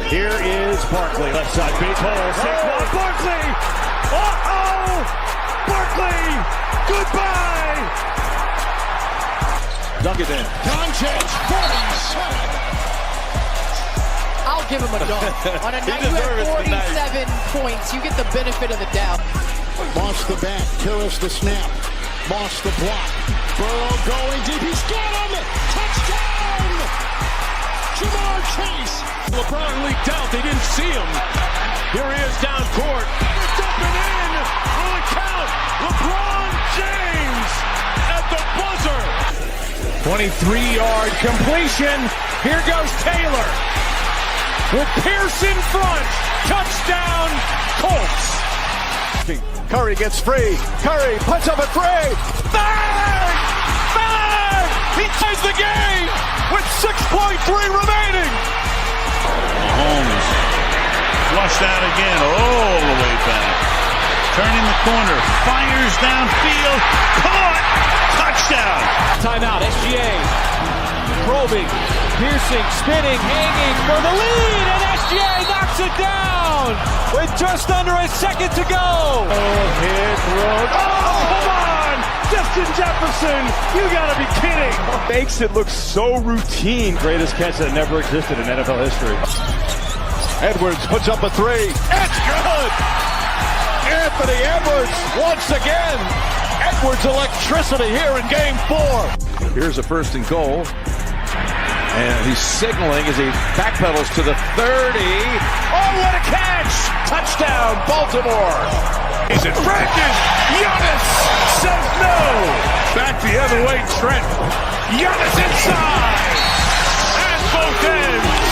Here is Barkley, left side, big hole, Saquon Barkley! Uh-oh! Barkley! Goodbye! Dunk it in. Doncic, 47! I'll give him a dunk. On a night you have 47 points, you get the benefit of the doubt. Moss the back, Turris the snap, Moss the block. Burrow going deep, he's got him! Touchdown! Jamar Chase! LeBron leaked out, they didn't see him. Here he is down court. It's up and in! Will it count? LeBron James at the buzzer! 23-yard completion. Here goes Taylor. With Pierce in front. Touchdown, Colts. Curry gets free. Curry puts up a three. Bang! Bang! He ties the game with 6.3 remaining. Mahomes flushed out again all the way back. Turning the corner. Fires downfield. Caught. Touchdown. Timeout. SGA. Probing. Piercing. Spinning. Hanging for the lead. And SGA knocks it down with just under a second to go. Oh, hit, throw. Oh, come on. Justin Jefferson. You got to be kidding. Makes it look so routine. Greatest catch that never existed in NFL history. Edwards puts up a three. It's good. Anthony Edwards once again. Edwards electricity here in game 4. Here's a first and goal. And he's signaling as he backpedals to the 30. Oh, what a catch! Touchdown, Baltimore. He's in practice. Giannis says no. Back the other way, Trent. Giannis inside. And both ends.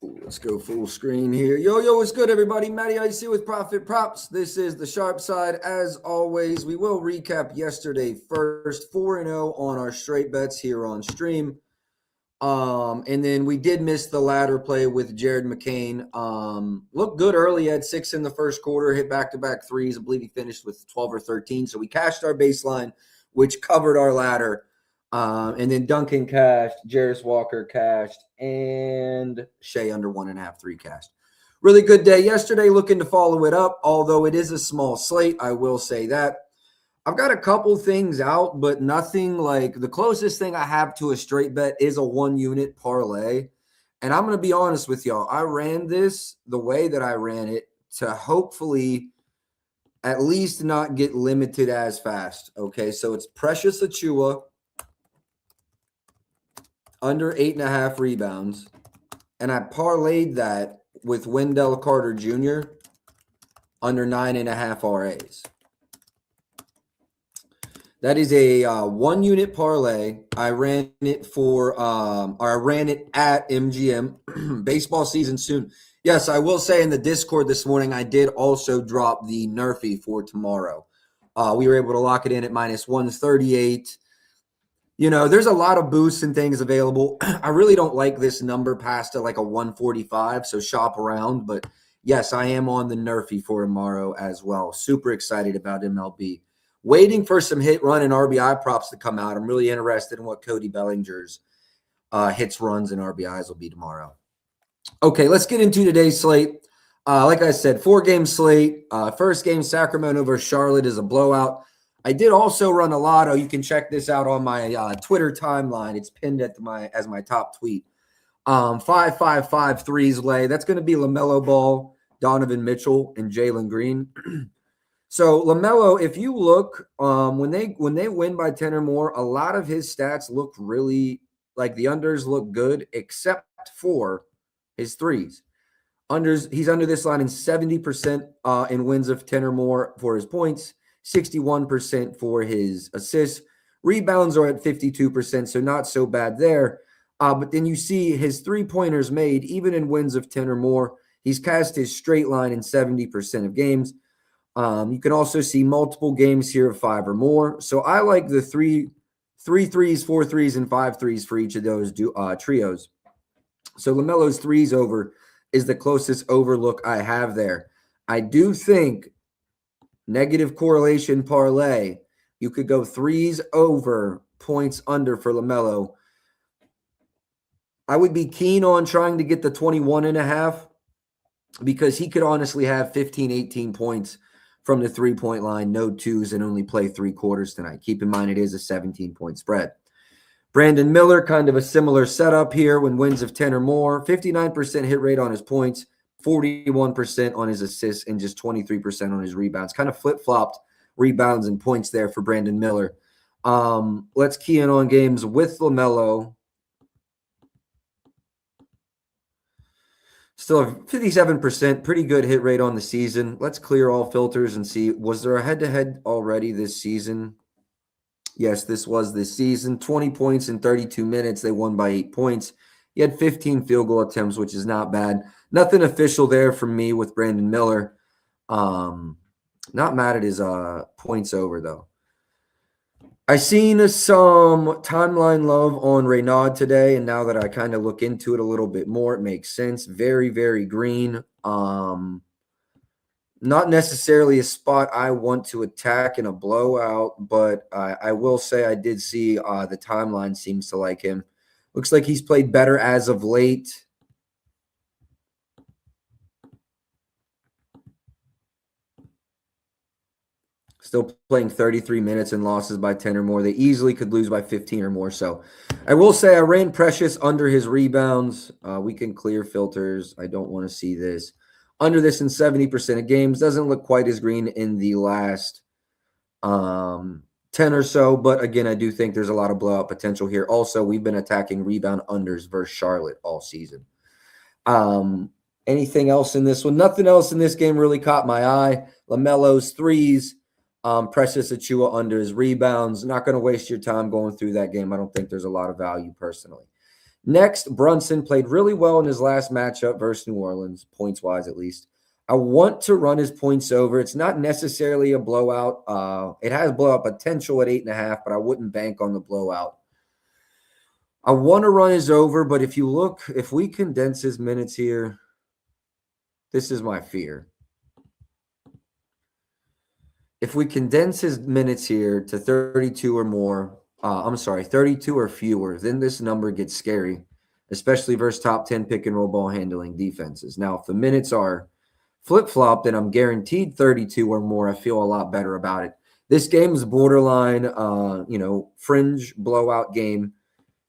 Let's go full screen here. Yo, what's good, everybody? Matty Icy with Profit Props. This is the sharp side. As always, we will recap yesterday first. 4-0 on our straight bets here on stream. And then we did miss the ladder play with Jared McCain. Looked good early. Had 6 in the first quarter, hit back-to-back threes. I believe he finished with 12 or 13. So we cashed our baseline, which covered our ladder. And then Duncan cashed, Jarris Walker cashed, and Shea under 1.5, 3 cashed. Really good day yesterday. Looking to follow it up, although it is a small slate. I will say that. I've got a couple things out, but nothing like the closest thing I have to a straight bet is a 1-unit parlay. And I'm going to be honest with y'all. I ran this the way that I ran it to hopefully at least not get limited as fast. Okay, so it's Precious Achiuwa under 8.5 rebounds, and I parlayed that with Wendell Carter Jr. under 9.5 RAs. That is a 1-unit parlay. I ran it at MGM. Baseball season soon. Yes, I will say in the Discord this morning, I did also drop the Nerfy for tomorrow. We were able to lock it in at -138. You know, there's a lot of boosts and things available. I really don't like this number past like a 145, so shop around. But yes, I am on the Nerfy for tomorrow as well. Super excited about MLB. Waiting for some hit, run, and RBI props to come out. I'm really interested in what Cody Bellinger's hits, runs, and RBIs will be tomorrow. Okay, let's get into today's slate. Like I said, 4-game slate. First game, Sacramento versus Charlotte is a blowout. I did also run a lotto. You can check this out on my Twitter timeline. It's pinned at as my top tweet. 5-5-5 threes lay. That's going to be LaMelo Ball, Donovan Mitchell, and Jalen Green. So LaMelo, if you look, when they win by 10 or more, a lot of his stats look really like the unders look good, except for his threes. He's under this line in 70% in wins of 10 or more for his points. 61% for his assists. Rebounds are at 52%, so not so bad there. But then you see his three-pointers made, even in wins of 10 or more. He's cast his straight line in 70% of games. You can also see multiple games here of 5 or more. So I like the 3 threes, 4 threes, and 5 threes for each of those trios. So LaMelo's threes over is the closest overlook I have there. I do think negative correlation parlay, you could go threes over points under for LaMelo. I would be keen on trying to get the 21.5 because he could honestly have 15, 18 points from the three-point line, no twos, and only play 3 quarters tonight. Keep in mind it is a 17-point spread. Brandon Miller, kind of a similar setup here when wins of 10 or more. 59% hit rate on his points, 41% on his assists, and just 23% on his rebounds. Kind of flip-flopped rebounds and points there for Brandon Miller. Let's key in on games with LaMelo. Still a 57%, pretty good hit rate on the season. Let's clear all filters and see, was there a head-to-head already this season? Yes, this was this season. 20 points in 32 minutes. They won by 8 points. He had 15 field goal attempts, which is not bad. Nothing official there from me with Brandon Miller. Not mad at his points over, though. I seen some timeline love on Reynaud today, and now that I kind of look into it a little bit more, it makes sense. Very, very green. Not necessarily a spot I want to attack in a blowout, but I will say I did see the timeline seems to like him. Looks like he's played better as of late. Still playing 33 minutes and losses by 10 or more. They easily could lose by 15 or more. So I will say I ran Precious under his rebounds. We can clear filters. I don't want to see this. Under this in 70% of games. Doesn't look quite as green in the last 10 or so. But again, I do think there's a lot of blowout potential here. Also, we've been attacking rebound unders versus Charlotte all season. Anything else in this one? Nothing else in this game really caught my eye. LaMelo's threes. Precious Achiuwa under his rebounds. Not going to waste your time going through that game. I don't think there's a lot of value personally. Next, Brunson played really well in his last matchup versus New Orleans, points-wise at least. I want to run his points over. It's not necessarily a blowout. It has blowout potential at 8.5, but I wouldn't bank on the blowout. I want to run his over, but if you look, if we condense his minutes here, this is my fear. If we condense his minutes here to 32 or more, 32 or fewer, then this number gets scary, especially versus top 10 pick and roll ball handling defenses. Now, if the minutes are flip-flopped and I'm guaranteed 32 or more, I feel a lot better about it. This game is borderline, fringe blowout game.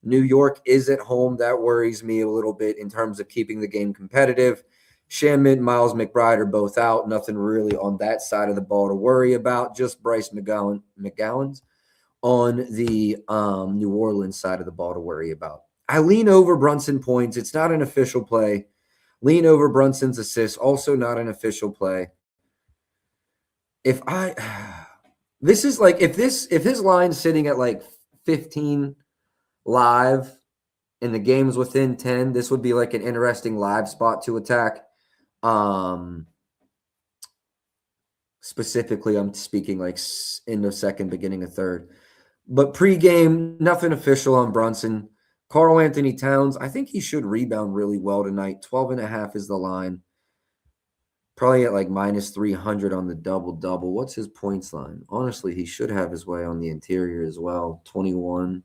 New York is at home. That worries me a little bit in terms of keeping the game competitive. Shamet, Miles McBride are both out. Nothing really on that side of the ball to worry about. Just Bryce McGowan's on the New Orleans side of the ball to worry about. I lean over Brunson points. It's not an official play. Lean over Brunson's assists. Also not an official play. If his line's sitting at like 15 live and the game's within 10, this would be like an interesting live spot to attack. Specifically, I'm speaking like end of second, beginning of third. But pregame, nothing official on Brunson. Karl Anthony Towns, I think he should rebound really well tonight. 12.5 is the line. Probably at like minus 300 on the double-double. What's his points line? Honestly, he should have his way on the interior as well. 21.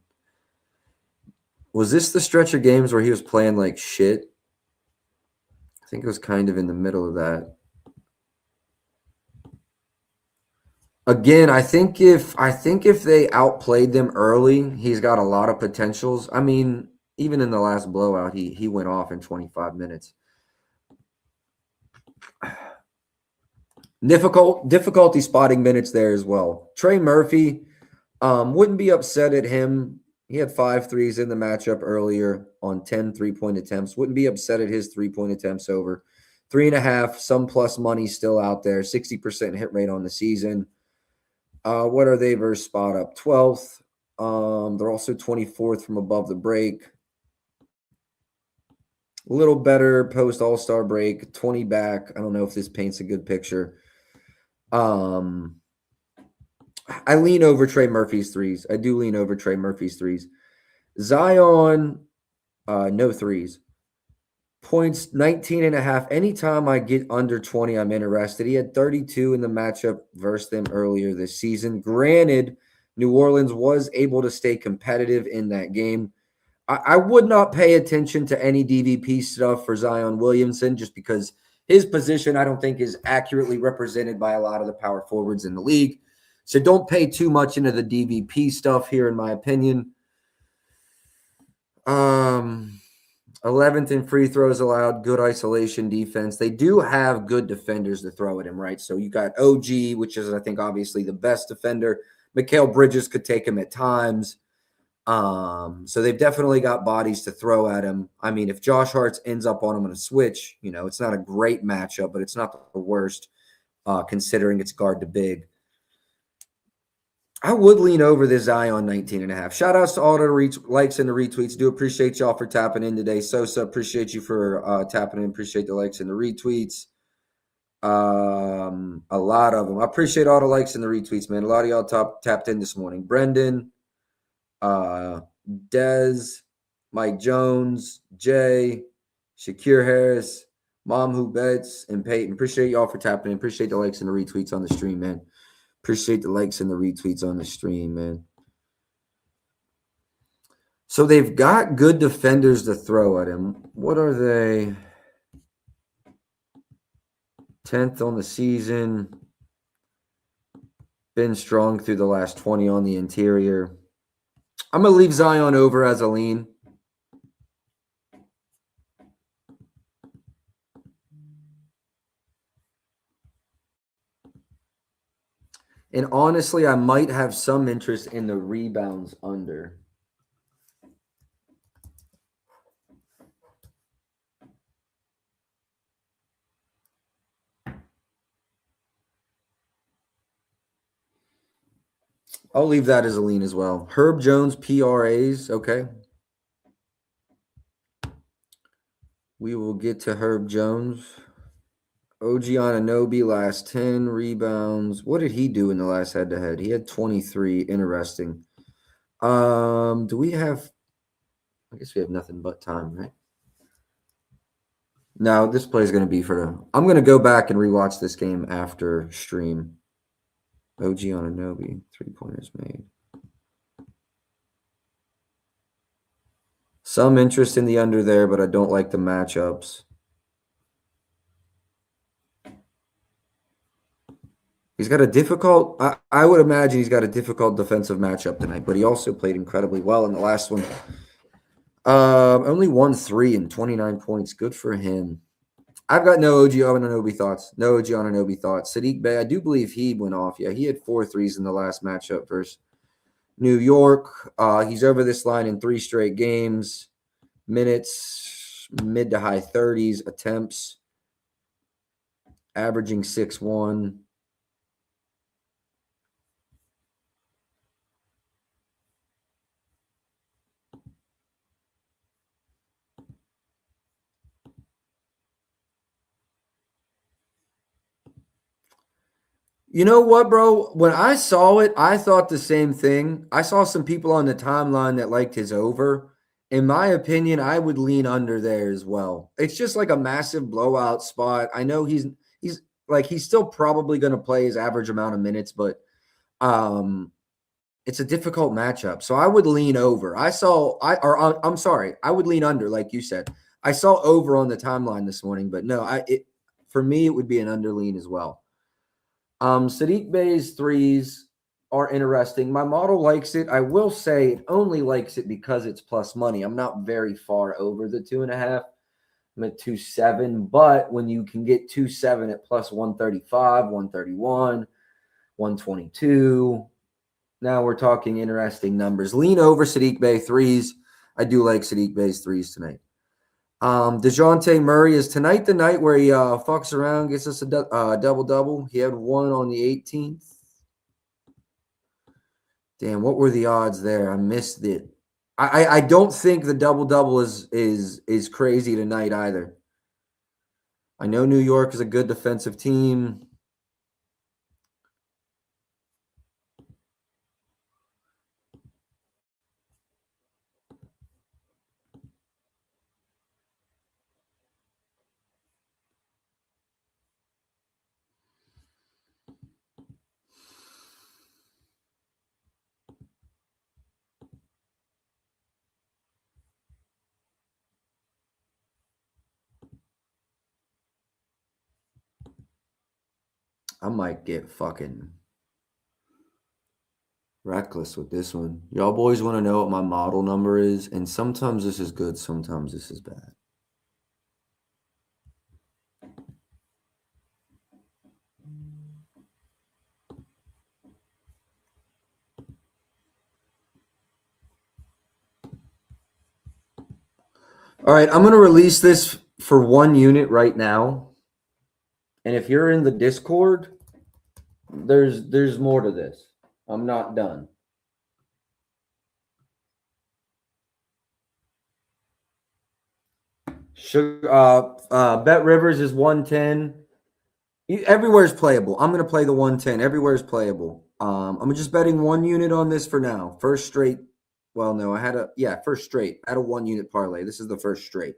Was this the stretch of games where he was playing like shit? I think it was kind of in the middle of that. Again, I think if they outplayed them early, he's got a lot of potentials. I mean, even in the last blowout, he went off in 25 minutes. Difficulty spotting minutes there as well. Trey Murphy, wouldn't be upset at him. He had 5 threes in the matchup earlier on 10 3-point attempts. Wouldn't be upset at his 3-point attempts over. 3.5, some plus money still out there. 60% hit rate on the season. What are they versus spot up? 12th. They're also 24th from above the break. A little better post All-Star break. 20 back. I don't know if this paints a good picture. I lean over Trey Murphy's threes. I do lean over Trey Murphy's threes. Zion, no threes. Points 19.5. Anytime I get under 20, I'm interested. He had 32 in the matchup versus them earlier this season. Granted, New Orleans was able to stay competitive in that game. I would not pay attention to any DVP stuff for Zion Williamson just because his position I don't think is accurately represented by a lot of the power forwards in the league. So don't pay too much into the DVP stuff here, in my opinion. 11th in free throws allowed, good isolation defense. They do have good defenders to throw at him, right? So you got OG, which is, I think, obviously the best defender. Mikal Bridges could take him at times. So they've definitely got bodies to throw at him. I mean, if Josh Hart ends up on him on a switch, it's not a great matchup, but it's not the worst considering it's guard to big. I would lean over this Zion 19.5. Shout outs to all the likes and the retweets. Do appreciate y'all for tapping in today. Sosa, appreciate you for tapping in. Appreciate the likes and the retweets. A lot of them. I appreciate all the likes and the retweets, man. A lot of y'all tapped in this morning. Brendan, Dez, Mike Jones, Jay, Shakir Harris, Mom Who Bets, and Peyton. Appreciate y'all for tapping in. Appreciate the likes and the retweets on the stream, man. Appreciate the likes and the retweets on the stream, man. So they've got good defenders to throw at him. What are they? 10th on the season. Been strong through the last 20 on the interior. I'm going to leave Zion over as a lean. And honestly, I might have some interest in the rebounds under. I'll leave that as a lean as well. Herb Jones, PRAs. Okay. We will get to Herb Jones. OG Anunoby, last 10 rebounds. What did he do in the last head-to-head? He had 23. Interesting. Do we have – I guess we have nothing but time, right? No, this play is going to be for the – I'm going to go back and rewatch this game after stream. OG Anunoby, 3-pointers made. Some interest in the under there, but I don't like the matchups. He's got a difficult – I would imagine he's got a difficult defensive matchup tonight, but he also played incredibly well in the last one. Only 1-3 and 29 points. Good for him. I've got no OG Anunoby thoughts. No OG Anunoby thoughts. Sadiq Bey, I do believe he went off. Yeah, he had 4 threes in the last matchup versus New York. He's over this line in 3 straight games. Minutes, mid to high 30s. Attempts, averaging 6-1. You know what, bro? When I saw it, I thought the same thing. I saw some people on the timeline that liked his over. In my opinion, I would lean under there as well. It's just like a massive blowout spot. I know he's still probably going to play his average amount of minutes, but it's a difficult matchup. So I would lean over. I would lean under, like you said. I saw over on the timeline this morning, but no, for me, it would be an under lean as well. Sadiq Bey's threes are interesting. My model likes it. I will say it only likes it because it's plus money. I'm not very far over the 2.5. I'm at 2.7, but when you can get 2.7 at plus 135, 131, 122, now we're talking interesting numbers. Lean over Sadiq Bey threes. I do like Sadiq Bey's threes tonight. DeJounte Murray, is tonight the night where he fucks around, gets us a double-double? He had 1 on the 18th. Damn, what were the odds there? I missed it. I don't think the double-double is crazy tonight either. I know New York is a good defensive team. I might get fucking reckless with this one. Y'all boys want to know what my model number is, and sometimes this is good, sometimes this is bad. All right, I'm going to release this for 1 unit right now. And if you're in the Discord, there's more to this. I'm not done. Bet Rivers is 110. Everywhere's playable. I'm going to play the 110. Everywhere's playable. I'm just betting 1 unit on this for now. First straight. Well, no, first straight. I had a 1 unit parlay. This is the first straight.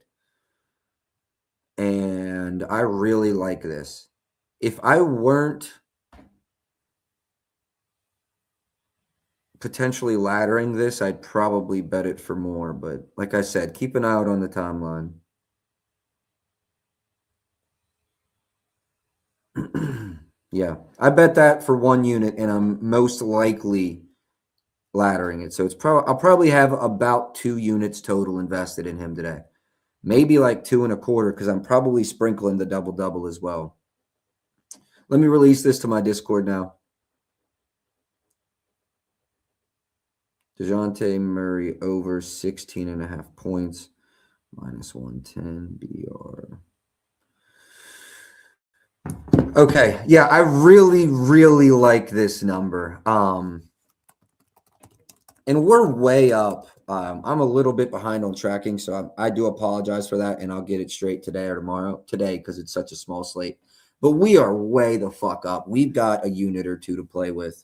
And I really like this. If I weren't potentially laddering this, I'd probably bet it for more. But like I said, keep an eye out on the timeline. Yeah, I bet that for 1 unit, and I'm most likely laddering it. So it's I'll probably have about 2 units total invested in him today. Maybe like 2.25, because I'm probably sprinkling the double-double as well. Let me release this to my Discord now. DeJounte Murray over 16.5 points. Minus 110 BR. Okay, yeah, I really, really like this number. And we're way up. I'm a little bit behind on tracking, so I do apologize for that, and I'll get it straight today or tomorrow. Today, because it's such a small slate. But we are way the fuck up. We've got a unit or two to play with.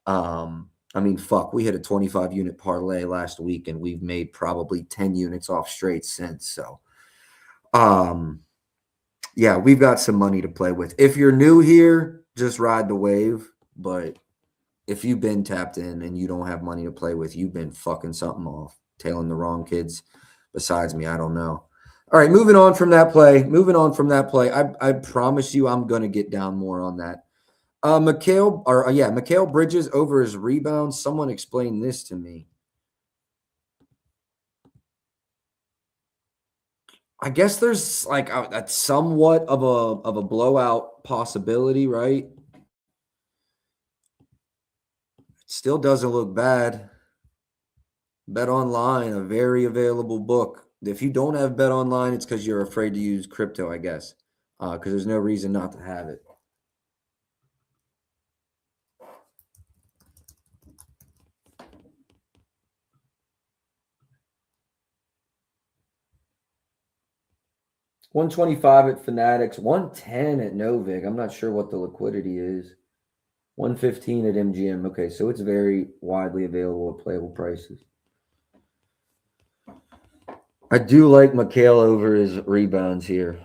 I mean, fuck, we hit a 25-unit parlay last week, and we've made probably 10 units off straight since. So, yeah, we've got some money to play with. If you're new here, just ride the wave. But if you've been tapped in and you don't have money to play with, you've been fucking something off, tailing the wrong kids. Besides me, I don't know. All right, moving on from that play. I promise you I'm going to get down more on that. Mikal Bridges over his rebounds. Someone explain this to me. I guess there's like a somewhat of a blowout possibility, right? It still doesn't look bad. Bet Online, a very available book. If you don't have Bet Online, it's because you're afraid to use crypto, I guess, because there's no reason not to have it. $125 at Fanatics, $110 at Novig. I'm not sure what the liquidity is. $115 at MGM. Okay, so it's very widely available at playable prices. I do like Mikal over his rebounds here.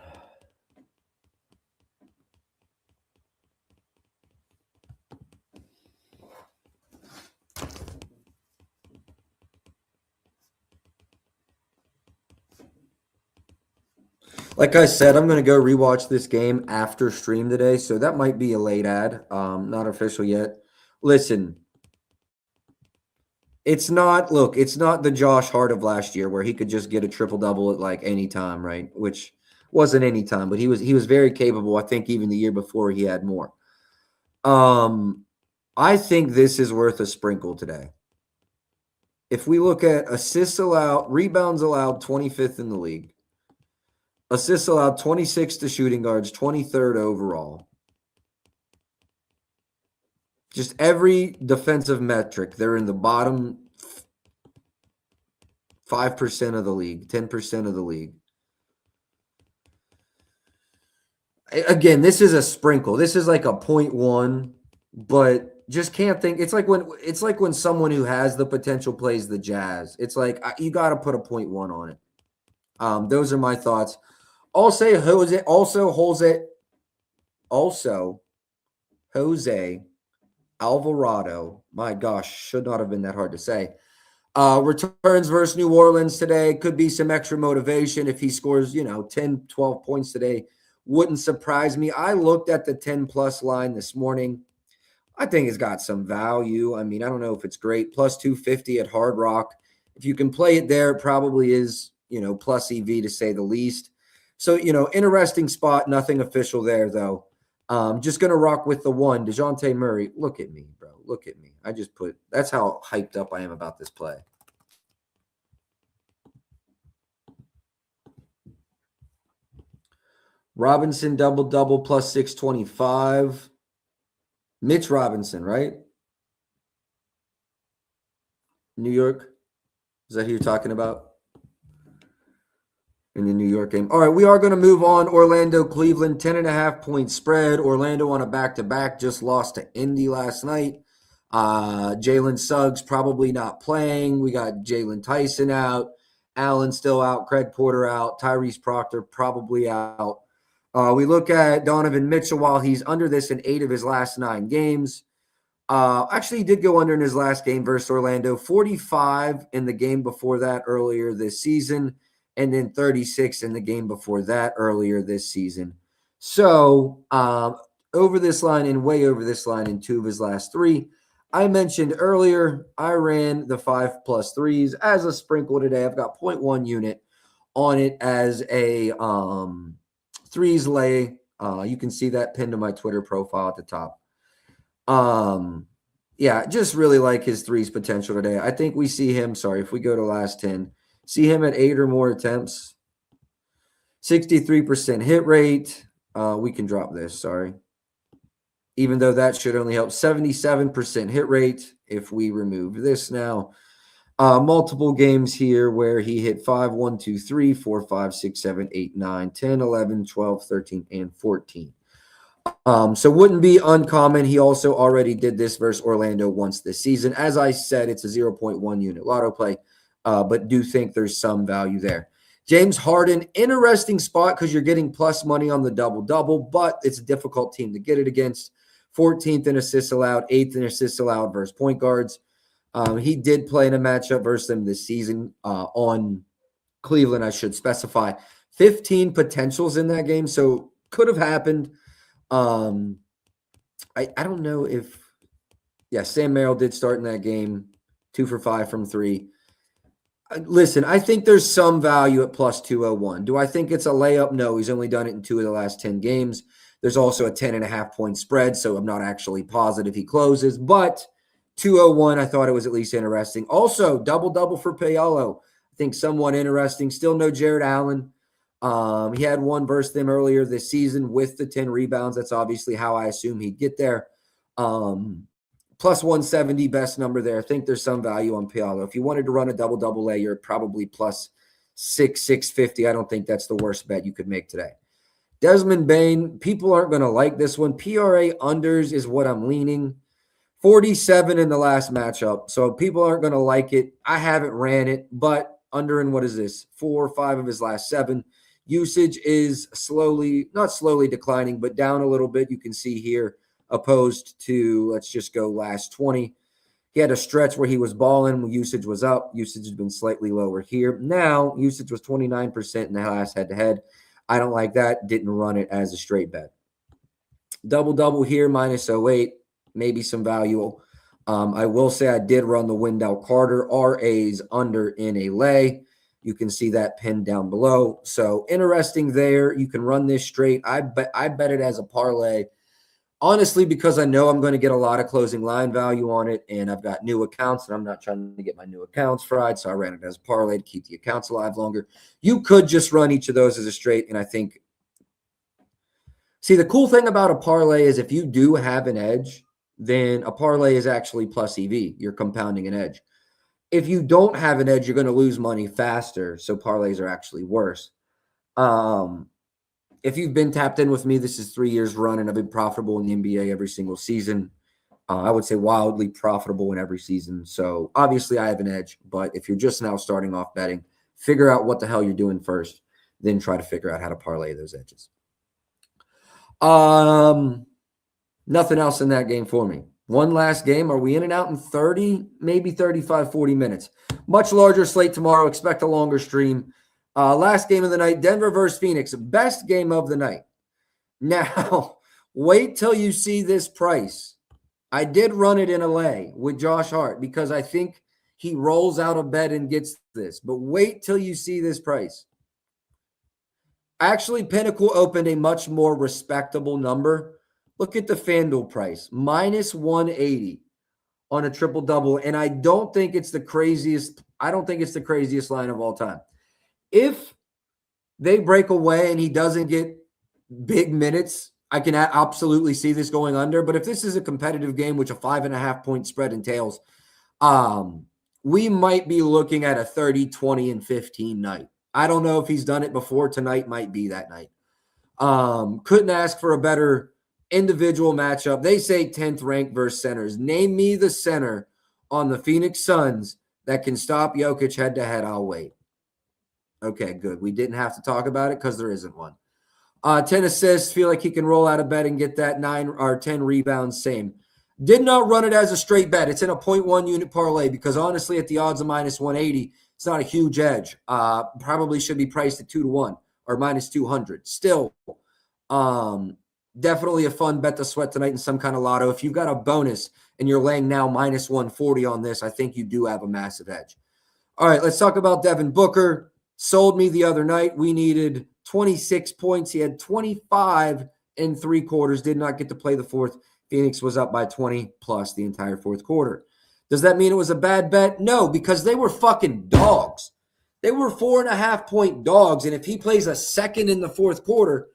Like I said, I'm going to go rewatch this game after stream today, so that might be a late ad. Not official yet. Listen, it's not the Josh Hart of last year where he could just get a triple-double at like any time, right? Which wasn't any time, but he was very capable. I think even the year before he had more. I think this is worth a sprinkle today. If we look at assists allowed, rebounds allowed, 25th in the league. Assists allowed, 26th to shooting guards, 23rd overall. Just every defensive metric, they're in the bottom 5% of the league, 10% of the league. Again, this is a sprinkle. This is like a 0.1, but just can't think. It's like when someone who has the potential plays the Jazz. It's like you got to put a 0.1 on it. Those are my thoughts. Jose Alvarado, my gosh, should not have been that hard to say. Returns versus New Orleans today. Could be some extra motivation if he scores, 10, 12 points today. wouldn't surprise me. I looked at the 10+ line this morning. I think it's got some value. I mean, I don't know if it's great. Plus 250 at Hard Rock. If you can play it there, it probably is, plus EV to say the least. So, interesting spot. Nothing official there, though. Just going to rock with the 1. DeJounte Murray. Look at me, bro. Look at me. That's how hyped up I am about this play. Robinson double-double plus 625. Mitch Robinson, right? New York. Is that who you're talking about? In the New York game. All right, we are going to move on. Orlando, Cleveland, 10.5-point spread. Orlando on a back-to-back, just lost to Indy last night. Jalen Suggs probably not playing. We got Jalen Tyson out. Allen still out. Craig Porter out. Tyrese Proctor probably out. We look at Donovan Mitchell while he's under this in 8 of his last 9 games. Actually, he did go under in his last game versus Orlando. 45 in the game before that earlier this season, and then 36 in the game before that earlier this season. So over this line and way over this line in 2 of his last 3. I mentioned earlier, I ran the 5+3s as a sprinkle today. I've got 0.1 unit on it as a threes lay. You can see that pinned to my Twitter profile at the top. Yeah, just really like his threes potential today. I think we see him, if we go to last 10, see him at 8 or more attempts, 63% hit rate. We can drop this, even though that should only help. 77% hit rate if we remove this now. Multiple games here where he hit 5, 1, 2, 3, 4, 5, 6, 7, 8, 9, 10, 11, 12, 13, and 14. So wouldn't be uncommon. He also already did this versus Orlando once this season. As I said, it's a 0.1 unit lotto play, but do think there's some value there. James Harden, interesting spot because you're getting plus money on the double-double, but it's a difficult team to get it against. 14th in assists allowed, 8th in assists allowed versus point guards. He did play in a matchup versus them this season on Cleveland, I should specify. 15 potentials in that game, so could have happened. I don't know if – Sam Merrill did start in that game, 2 for 5 from 3. Listen, I think there's some value at plus 201. Do I think it's a layup? No, he's only done it in 2 of the last 10 games. There's also a 10.5-point spread, so I'm not actually positive he closes, but – 201, I thought it was at least interesting. Also, double-double for Paolo. I think somewhat interesting. Still no Jared Allen. He had 1 versus them earlier this season with the 10 rebounds. That's obviously how I assume he'd get there. Plus 170, best number there. I think there's some value on Paolo. If you wanted to run a double-double lay, you're probably plus 650. I don't think that's the worst bet you could make today. Desmond Bane, people aren't going to like this one. PRA unders is what I'm leaning. 47 in the last matchup, so people aren't going to like it. I haven't ran it, but under in 4 or 5 of his last 7. Usage is not slowly declining, but down a little bit. You can see here, opposed to, let's just go last 20. He had a stretch where he was balling when usage was up. Usage has been slightly lower here. Now, usage was 29% in the last head-to-head. I don't like that. Didn't run it as a straight bet. Double-double here, minus 08. Maybe some value. I will say I did run the Wendell Carter RAs under in a lay. You can see that pinned down below. So interesting there. You can run this straight. I bet it as a parlay. Honestly, because I know I'm going to get a lot of closing line value on it, and I've got new accounts, and I'm not trying to get my new accounts fried, so I ran it as a parlay to keep the accounts alive longer. You could just run each of those as a straight, and I think – see, the cool thing about a parlay is if you do have an edge – then a parlay is actually plus EV. You're compounding an edge. If you don't have an edge, you're going to lose money faster. So parlays are actually worse. If you've been tapped in with me, this is 3 years run, and I've been profitable in the NBA every single season. I would say wildly profitable in every season. So obviously I have an edge, but if you're just now starting off betting, figure out what the hell you're doing first, then try to figure out how to parlay those edges. Nothing else in that game for me. One last game. Are we in and out in 30, maybe 35, 40 minutes? Much larger slate tomorrow. Expect a longer stream. Last game of the night, Denver versus Phoenix. Best game of the night. Now, wait till you see this price. I did run it in LA with Josh Hart because I think he rolls out of bed and gets this. But wait till you see this price. Actually, Pinnacle opened a much more respectable number. Look at the FanDuel price, minus 180 on a triple-double. And I don't think it's the craziest. I don't think it's the craziest line of all time. If they break away and he doesn't get big minutes, I can absolutely see this going under. But if this is a competitive game, which a 5.5-point spread entails, we might be looking at a 30, 20, and 15 night. I don't know if he's done it before. Tonight might be that night. Couldn't ask for a better individual matchup. They say 10th ranked versus centers. Name me the center on the Phoenix Suns that can stop Jokic head-to-head. I'll wait. Okay, good. We didn't have to talk about it because there isn't one. 10 assists. Feel like he can roll out of bed and get that 9 or 10 rebounds. Same. Did not run it as a straight bet. It's in a 0.1 unit parlay because honestly, at the odds of minus 180, it's not a huge edge. Probably should be priced at 2-1 or minus 200. Still, definitely a fun bet to sweat tonight in some kind of lotto. If you've got a bonus and you're laying now minus 140 on this, I think you do have a massive edge. All right, let's talk about Devin Booker. Sold me the other night. We needed 26 points. He had 25 in 3 quarters. Did not get to play the fourth. Phoenix was up by 20 plus the entire fourth quarter. Does that mean it was a bad bet? No, because they were fucking dogs. They were 4.5-point dogs, and if he plays a second in the fourth quarter,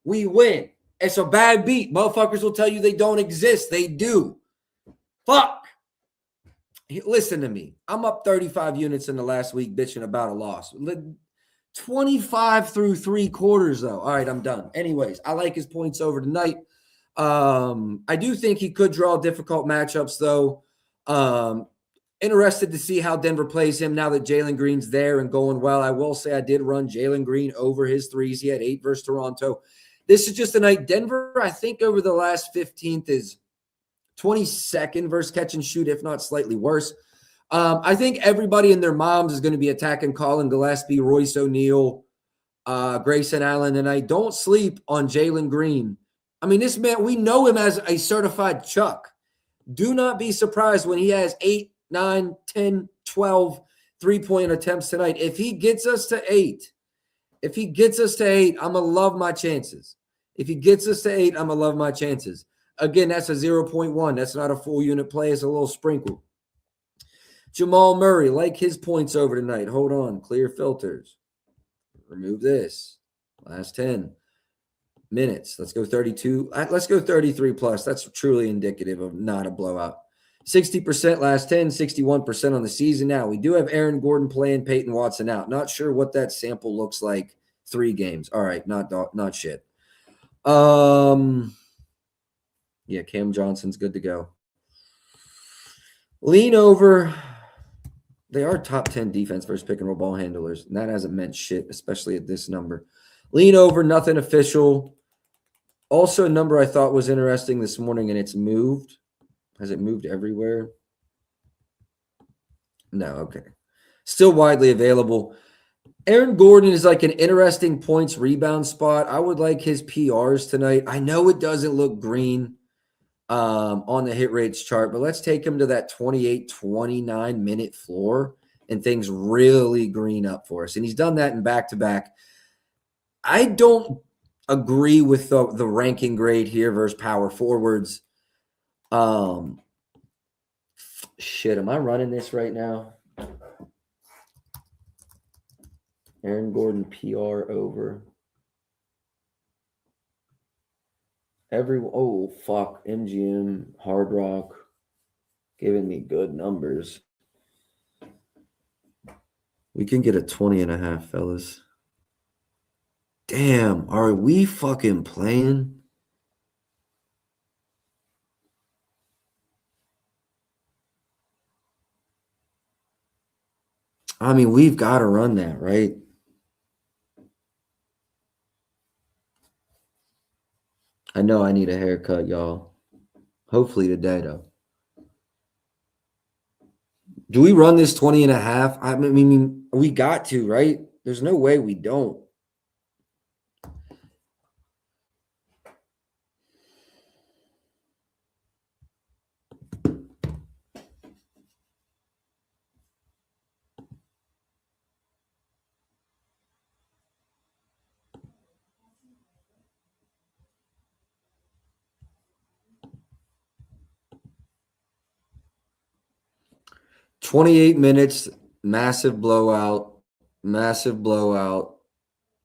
we win. It's a bad beat. Motherfuckers will tell you they don't exist. They do. Fuck. Listen to me. I'm up 35 units in the last week bitching about a loss. 25 through 3 quarters, though. All right, I'm done. Anyways, I like his points over tonight. I do think he could draw difficult matchups, though. Interested to see how Denver plays him now that Jalen Green's there and going well. I will say I did run Jalen Green over his threes. He had 8 versus Toronto. This is just a night. Denver, I think over the last 15th is 22nd versus catch and shoot, if not slightly worse. I think everybody and their moms is going to be attacking Colin Gillespie, Royce O'Neal, Grayson Allen, and I don't sleep on Jalen Green. I mean, this man, we know him as a certified Chuck. Do not be surprised when he has 8, 9, 10, 12 3-point attempts tonight. If he gets us to 8, I'm going to love my chances. If he gets us to 8, I'm going to love my chances. Again, that's a 0.1. That's not a full unit play. It's a little sprinkle. Jamal Murray, like his points over tonight. Hold on. Clear filters. Remove this. Last 10 minutes. Let's go 32. Let's go 33 plus. That's truly indicative of not a blowout. 60% last 10, 61% on the season. Now, we do have Aaron Gordon playing, Peyton Watson out. Not sure what that sample looks like. 3 games. All right, not shit. Yeah, Cam Johnson's good to go. Lean over. They are top 10 defense versus pick and roll ball handlers, and that hasn't meant shit, especially at this number. Lean over, nothing official. Also, a number I thought was interesting this morning, and it's moved. Has it moved everywhere? No, okay. Still widely available. Aaron Gordon is like an interesting points rebound spot. I would like his PRs tonight. I know it doesn't look green on the hit rates chart, but let's take him to that 28, 29 minute floor and things really green up for us. And he's done that in back-to-back. I don't agree with the ranking grade here versus power forwards. Shit, am I running this right now? Aaron Gordon PR over. MGM, Hard Rock, giving me good numbers. We can get a 20.5, fellas. Damn, are we fucking playing? I mean, we've got to run that, right? I know I need a haircut, y'all. Hopefully today, though. Do we run this 20.5? I mean, we got to, right? There's no way we don't. 28 minutes, massive blowout, massive blowout,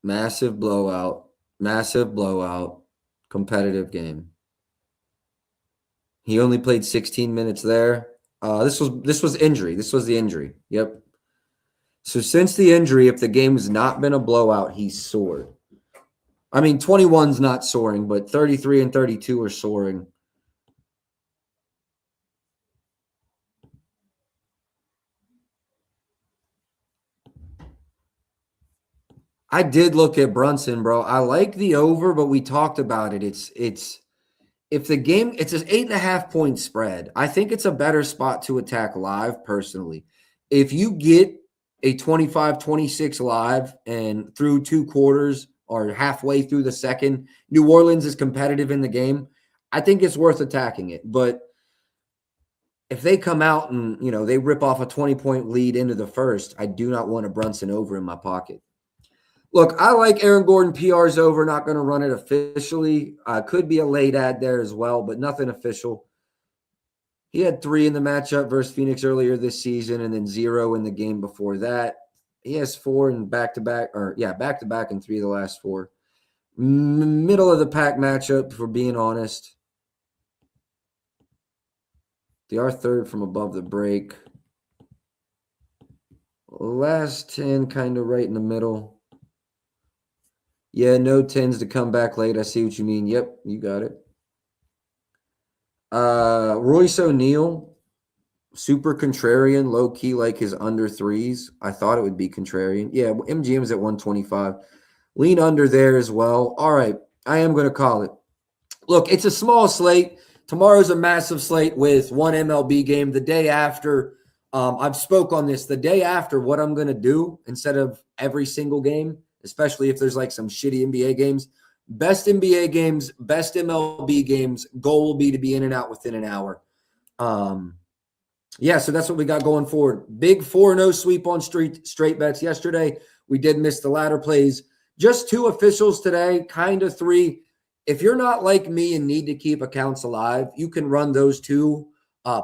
massive blowout, massive blowout, competitive game. He only played 16 minutes there. This was injury. This was the injury. Yep. So since the injury, if the game has not been a blowout, he's soared. I mean, 21's not soaring, but 33 and 32 are soaring. I did look at Brunson, bro. I like the over, but we talked about it. It's if the game, it's an 8.5 point spread. I think it's a better spot to attack live personally. If you get a 25-26 live and through 2 quarters or halfway through the second, New Orleans is competitive in the game, I think it's worth attacking it. But if they come out and, they rip off a 20-point lead into the first, I do not want a Brunson over in my pocket. Look, I like Aaron Gordon PR's over, not going to run it officially. Could be a late ad there as well, but nothing official. He had 3 in the matchup versus Phoenix earlier this season and then 0 in the game before that. He has 4 in back-to-back in 3 of the last 4. Middle of the pack matchup, for being honest. They are 3rd from above the break. Last 10 kind of right in the middle. Yeah, no 10s to come back late. I see what you mean. Yep, you got it. Royce O'Neal, super contrarian, low-key like his under 3s. I thought it would be contrarian. Yeah, MGM's at 125. Lean under there as well. All right, I am going to call it. Look, it's a small slate. Tomorrow's a massive slate with one MLB game. The day after, I've spoke on this. The day after, what I'm going to do instead of every single game, especially if there's like some shitty NBA games, best NBA games, best MLB games, goal will be to be in and out within an hour. Yeah, so that's what we got going forward. Big 4-0 sweep on straight bets yesterday. We did miss the ladder plays. Just 2 officials today, kind of 3. If you're not like me and need to keep accounts alive, you can run those 2,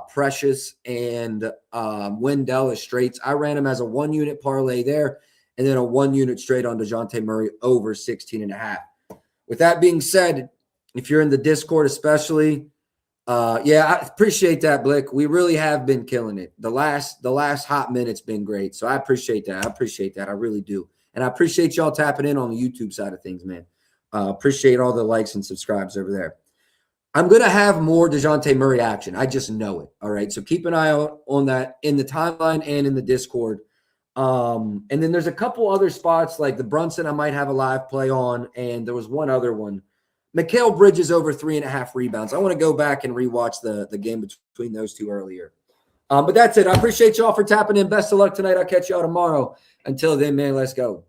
Precious and Wendell as straights. I ran them as a 1-unit parlay there, and then a 1-unit straight on DeJounte Murray over 16.5. With that being said, if you're in the Discord especially, I appreciate that, Blick. We really have been killing it. The last hot minute's been great, so I appreciate that. I really do. And I appreciate y'all tapping in on the YouTube side of things, man. Appreciate all the likes and subscribes over there. I'm going to have more DeJounte Murray action. I just know it, all right? So keep an eye out on that in the timeline and in the Discord. And then there's a couple other spots like the Brunson I might have a live play on, and there was one other one. Mikal Bridges over 3.5 rebounds. I want to go back and rewatch the game between those 2 earlier. But that's it. I appreciate y'all for tapping in. Best of luck tonight. I'll catch y'all tomorrow. Until then, man, let's go.